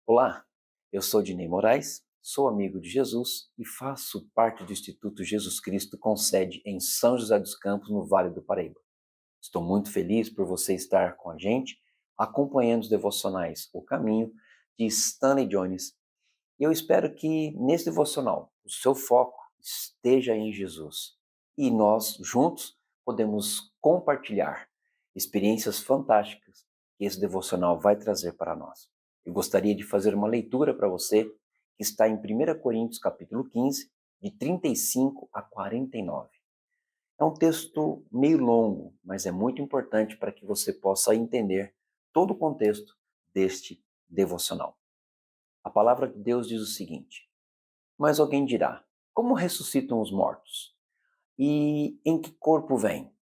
Olá, eu sou Dinei Moraes, sou amigo de Jesus e faço parte do Instituto Jesus Cristo com sede em São José dos Campos, no Vale do Paraíba. Estou muito feliz por você estar com a gente, acompanhando os devocionais O Caminho, de Stanley Jones. E eu espero que nesse devocional o seu foco esteja em Jesus e nós, juntos, podemos compartilhar experiências fantásticas que esse devocional vai trazer para nós. Eu gostaria de fazer uma leitura para você que está em 1 Coríntios capítulo 15, de 35 a 49. É um texto meio longo, mas é muito importante para que você possa entender todo o contexto deste devocional. A palavra de Deus diz o seguinte: mas alguém dirá, como ressuscitam os mortos? E em que corpo vêm?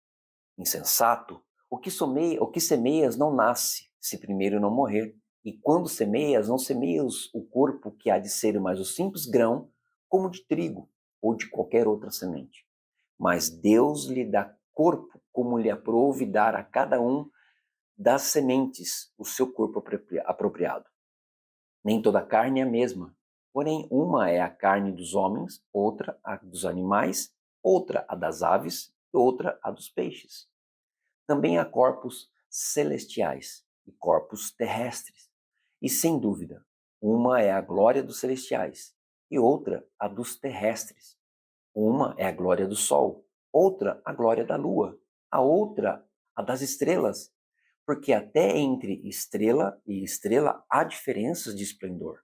Insensato, o que semeias não nasce, se primeiro não morrer. E quando semeias, não semeias o corpo que há de ser mais o simples grão, como de trigo ou de qualquer outra semente. Mas Deus lhe dá corpo como lhe aprouve dar a cada um das sementes o seu corpo apropriado. Nem toda carne é a mesma, porém uma é a carne dos homens, outra a dos animais, outra a das aves e outra a dos peixes. Também há corpos celestiais e corpos terrestres. E sem dúvida, uma é a glória dos celestiais e outra a dos terrestres. Uma é a glória do sol, outra a glória da lua, a outra a das estrelas, porque até entre estrela e estrela há diferenças de esplendor.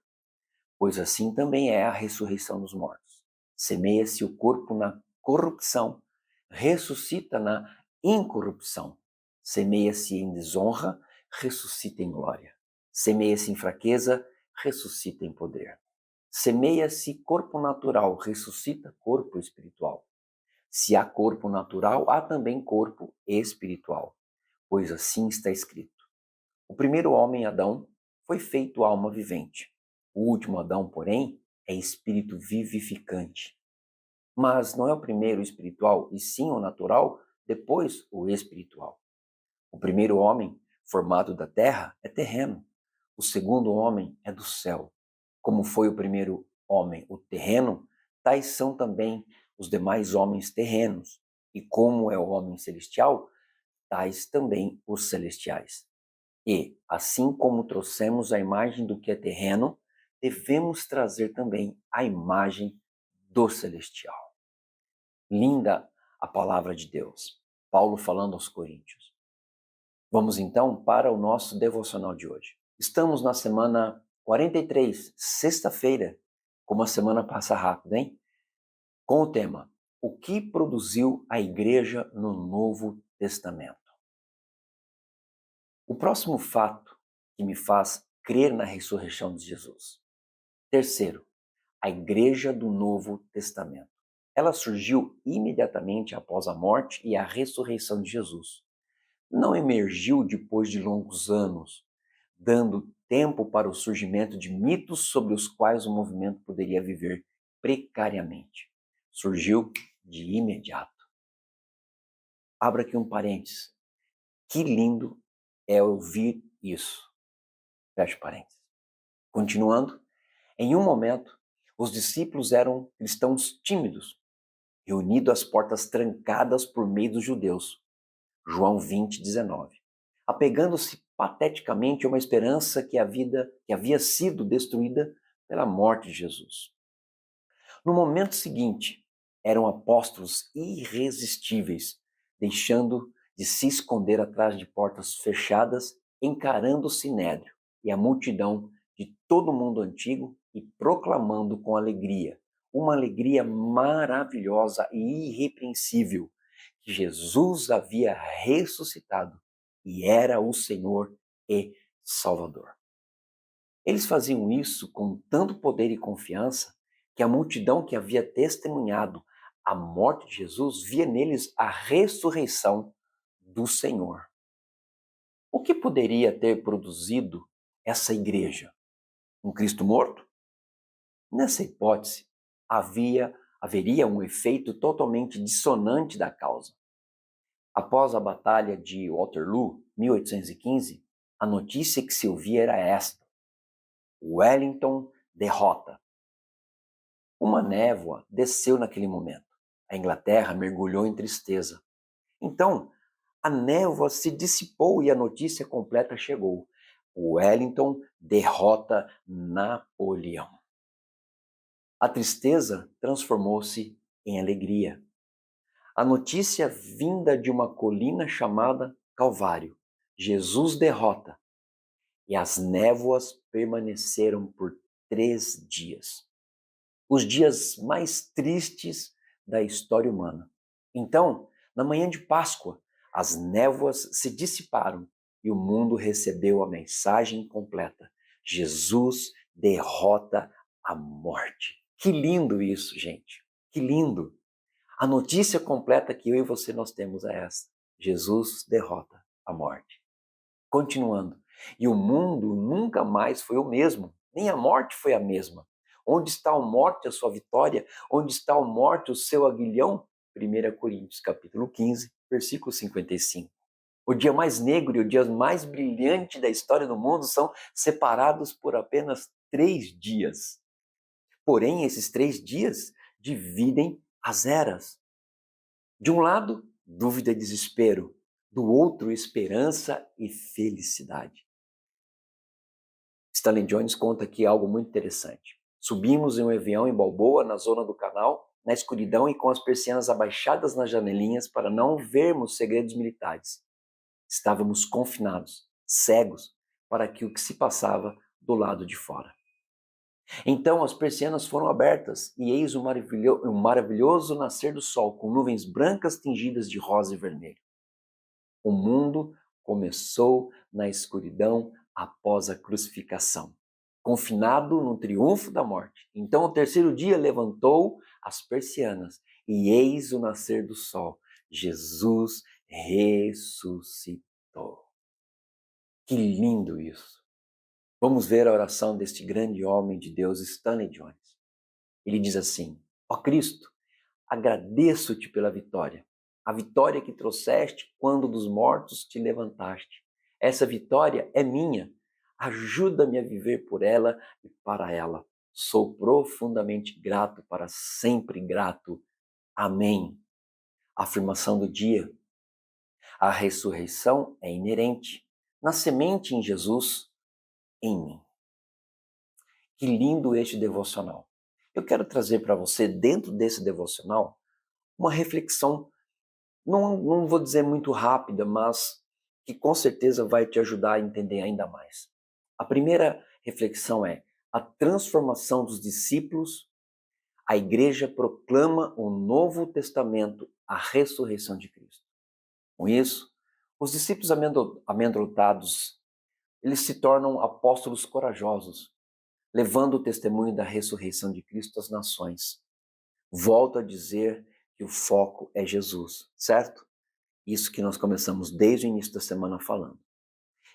Pois assim também é a ressurreição dos mortos. Semeia-se o corpo na corrupção, ressuscita na incorrupção. Semeia-se em desonra, ressuscita em glória. Semeia-se em fraqueza, ressuscita em poder. Semeia-se corpo natural, ressuscita corpo espiritual. Se há corpo natural, há também corpo espiritual, pois assim está escrito. O primeiro homem, Adão, foi feito alma vivente. O último Adão, porém, é espírito vivificante. Mas não é o primeiro o espiritual, e sim o natural, depois o espiritual. O primeiro homem, formado da terra, é terreno. O segundo homem é do céu. Como foi o primeiro homem o terreno, tais são também os demais homens terrenos. E como é o homem celestial, tais também os celestiais. E, assim como trouxemos a imagem do que é terreno, devemos trazer também a imagem do celestial. Linda a palavra de Deus. Paulo falando aos Coríntios. Vamos então para o nosso devocional de hoje. Estamos na semana 43, sexta-feira, como a semana passa rápido, hein? Com o tema: o que produziu a igreja no Novo Testamento? O próximo fato que me faz crer na ressurreição de Jesus. Terceiro, a igreja do Novo Testamento. Ela surgiu imediatamente após a morte e a ressurreição de Jesus. Não emergiu depois de longos anos, dando tempo para o surgimento de mitos sobre os quais o movimento poderia viver precariamente. Surgiu de imediato. Abra aqui um parênteses. Que lindo é ouvir isso. Fecha parênteses. Continuando, em um momento, os discípulos eram cristãos tímidos, reunidos às portas trancadas por meio dos judeus. João 20, 19. Apegando-se pateticamente a uma esperança que havia sido destruída pela morte de Jesus. No momento seguinte, eram apóstolos irresistíveis, deixando de se esconder atrás de portas fechadas, encarando o sinédrio e a multidão de todo o mundo antigo e proclamando com alegria, uma alegria maravilhosa e irrepreensível, que Jesus havia ressuscitado e era o Senhor e Salvador. Eles faziam isso com tanto poder e confiança que a multidão que havia testemunhado a morte de Jesus via neles a ressurreição do Senhor. O que poderia ter produzido essa igreja? Um Cristo morto? Nessa hipótese, haveria um efeito totalmente dissonante da causa. Após a Batalha de Waterloo, 1815, a notícia que se ouvia era esta: o Wellington derrota. Uma névoa desceu naquele momento. A Inglaterra mergulhou em tristeza. Então, a névoa se dissipou e a notícia completa chegou. Wellington derrota Napoleão. A tristeza transformou-se em alegria. A notícia vinda de uma colina chamada Calvário. Jesus derrota. E as névoas permaneceram por 3 dias. Os dias mais tristes da história humana. Então, na manhã de Páscoa, as névoas se dissiparam e o mundo recebeu a mensagem completa. Jesus derrota a morte. Que lindo isso, gente. Que lindo. A notícia completa que eu e você nós temos é essa. Jesus derrota a morte. Continuando. E o mundo nunca mais foi o mesmo. Nem a morte foi a mesma. Onde está a morte, a sua vitória? Onde está a morte, o seu aguilhão? 1 Coríntios, capítulo 15, versículo 55. O dia mais negro e o dia mais brilhante da história do mundo são separados por apenas 3 dias. Porém, esses 3 dias dividem as eras. De um lado, dúvida e desespero. Do outro, esperança e felicidade. Stanley Jones conta aqui algo muito interessante. Subimos em um avião em Balboa, na zona do canal, na escuridão e com as persianas abaixadas nas janelinhas para não vermos segredos militares. Estávamos confinados, cegos, para o que se passava do lado de fora. Então as persianas foram abertas e eis um maravilhoso nascer do sol, com nuvens brancas tingidas de rosa e vermelho. O mundo começou na escuridão após a crucificação, confinado no triunfo da morte. Então, o terceiro dia levantou as persianas e eis o nascer do sol. Jesus ressuscitou. Que lindo isso! Vamos ver a oração deste grande homem de Deus, Stanley Jones. Ele diz assim: ó Cristo, agradeço-te pela vitória. A vitória que trouxeste quando dos mortos te levantaste. Essa vitória é minha. Ajuda-me a viver por ela e para ela. Sou profundamente grato, para sempre grato. Amém. Afirmação do dia. A ressurreição é inerente. Na semente em Jesus, em mim. Que lindo este devocional. Eu quero trazer para você, dentro desse devocional, uma reflexão, não vou dizer muito rápida, mas que com certeza vai te ajudar a entender ainda mais. A primeira reflexão é: a transformação dos discípulos, a igreja proclama o Novo Testamento, a ressurreição de Cristo. Com isso, os discípulos amedrontados, eles se tornam apóstolos corajosos, levando o testemunho da ressurreição de Cristo às nações. Volto a dizer que o foco é Jesus, certo? Isso que nós começamos desde o início da semana falando.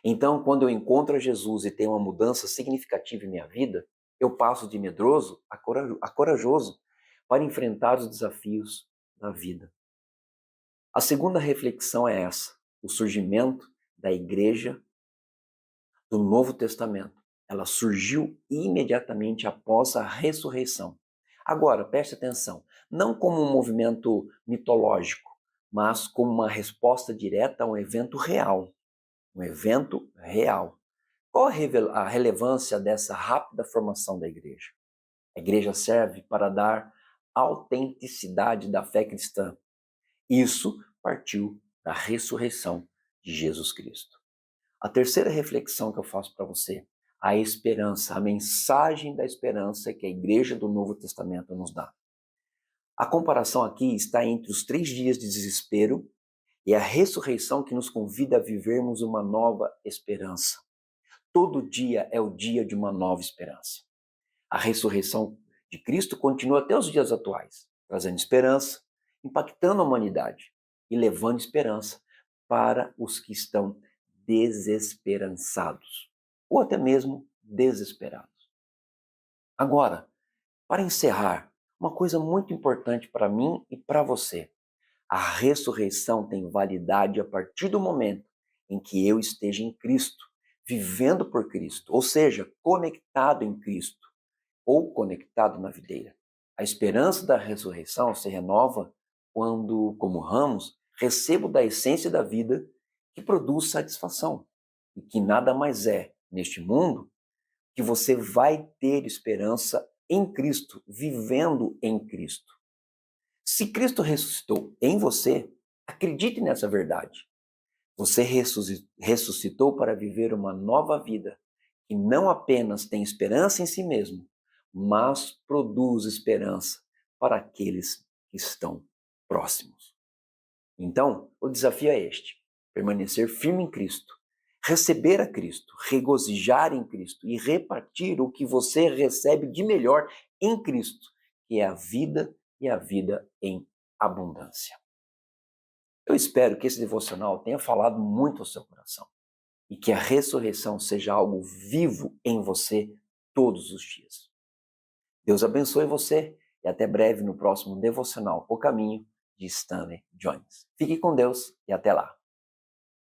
Então, quando eu encontro a Jesus e tenho uma mudança significativa em minha vida, eu passo de medroso a corajoso para enfrentar os desafios da vida. A segunda reflexão é essa: o surgimento da igreja do Novo Testamento. Ela surgiu imediatamente após a ressurreição. Agora, preste atenção, não como um movimento mitológico, mas como uma resposta direta a um evento real. Um evento real. Qual a relevância dessa rápida formação da igreja? A igreja serve para dar autenticidade da fé cristã. Isso partiu da ressurreição de Jesus Cristo. A terceira reflexão que eu faço para você: a esperança, a mensagem da esperança que a igreja do Novo Testamento nos dá. A comparação aqui está entre os 3 dias de desespero e a ressurreição que nos convida a vivermos uma nova esperança. Todo dia é o dia de uma nova esperança. A ressurreição de Cristo continua até os dias atuais, trazendo esperança, impactando a humanidade e levando esperança para os que estão desesperançados, ou até mesmo desesperados. Agora, para encerrar, uma coisa muito importante para mim e para você: a ressurreição tem validade a partir do momento em que eu esteja em Cristo, vivendo por Cristo, ou seja, conectado em Cristo ou conectado na videira. A esperança da ressurreição se renova quando, como ramos, recebo da essência da vida que produz satisfação e que nada mais é, neste mundo, que você vai ter esperança em Cristo, vivendo em Cristo. Se Cristo ressuscitou em você, acredite nessa verdade. Você ressuscitou para viver uma nova vida que não apenas tem esperança em si mesmo, mas produz esperança para aqueles que estão próximos. Então, o desafio é este: permanecer firme em Cristo, receber a Cristo, regozijar em Cristo e repartir o que você recebe de melhor em Cristo, que é a vida e a vida em abundância. Eu espero que esse devocional tenha falado muito ao seu coração e que a ressurreição seja algo vivo em você todos os dias. Deus abençoe você e até breve no próximo devocional O Caminho de Stanley Jones. Fique com Deus e até lá.